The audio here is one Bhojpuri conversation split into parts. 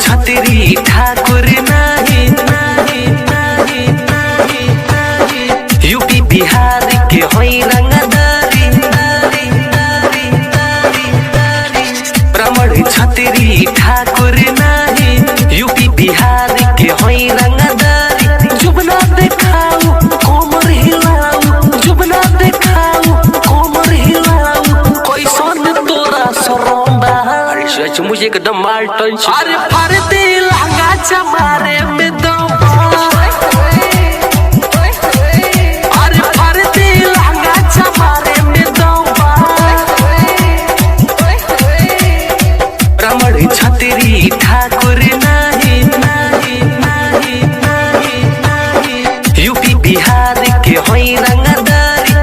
छतरी ठाकुर नहीं नहीं नहीं नहीं यूपी बिहार के होई रंगदारी ब्राह्मण छतरी ठाकुर नहीं यूपी बिहार के होई रंगदारी जुबना दिखाऊ कोमर हिलाऊ जुबना दिखाऊ कोमर हिलाऊ कोई सोन तोरा सरोंबा सच मुझे एकदम माल टन अरे फरती लहंगा चमारे में दम अरे फरती लहंगा चमारे में दम ब्राह्मण छतरी ठाकुर नहीं नहीं नहीं नहीं यूपी बिहार के होई रंगदारी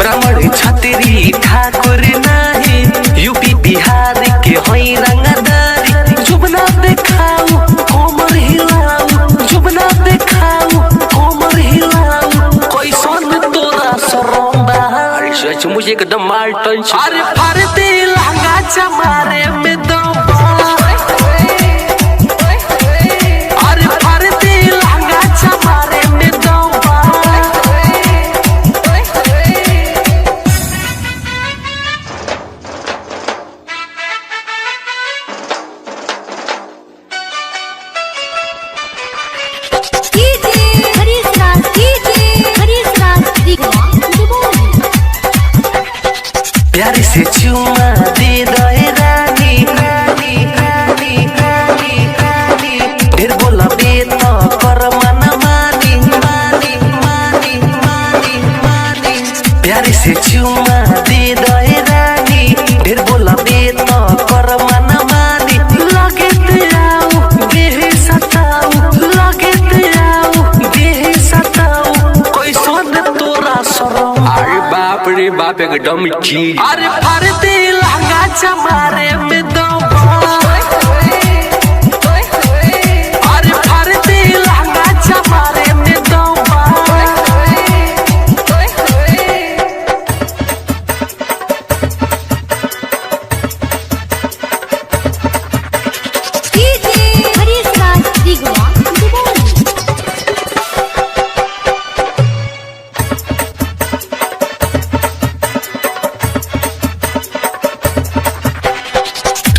ब्राह्मण छतरी ठाकुर नहीं यूपी बिहार के होई रंगदारी जुबना दिखाऊ कोमर हिलाऊ जुबना दिखाऊ कोमर हिलाऊ कोई सोन तोरा सरोंबा सच मुझे एकदम माल टन अरे फरती लहंगा चमारे में दम अरे फरती लहंगा चमारे में दम प्यार से चुमा दे दे रानी रानी रानी रानी रानी ढेर बोला बेता कर मन मानी मानी मानी मानी मानी प्यार से चुमा दे दे रानी ढेर बोला बेता कर मन मानी लगे तेराऊ बेहे सताऊ लगे तेराऊ बेहे सताऊ कोई सोन तोरा सरों अरे बाप रे बाप एकदम चीज अरे फरती लहंगा चमारे में दम अरे फरती लहंगा चमारे में दम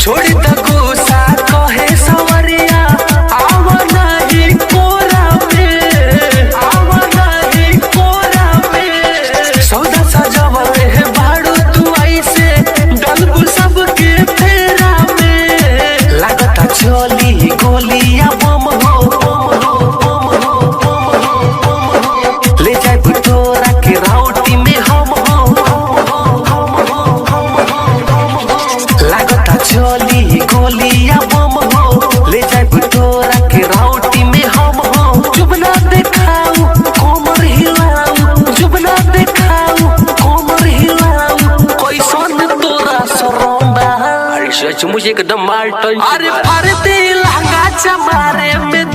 छोड़ी द गुस्सा कहे सवरिया आव नहीं कोरा में आव नहीं कोरा में सौदा सजावल है भाड़ू तू ऐसे डलबू सबके फेरा में लगता चोली गोलियां बम हो ले जाए तोरा के राउटी में हम चोली गोलियां बम हो ले जाए तोरा के राउटी में हम हो जुबना दिखाऊ कोमर हिलाऊ जुबना दिखाऊ कोमर हिलाऊ कोई सोन तोरा सरोंबा अरे सच मुझे एकदम माल टन अरे फरती लहंगा चमारे में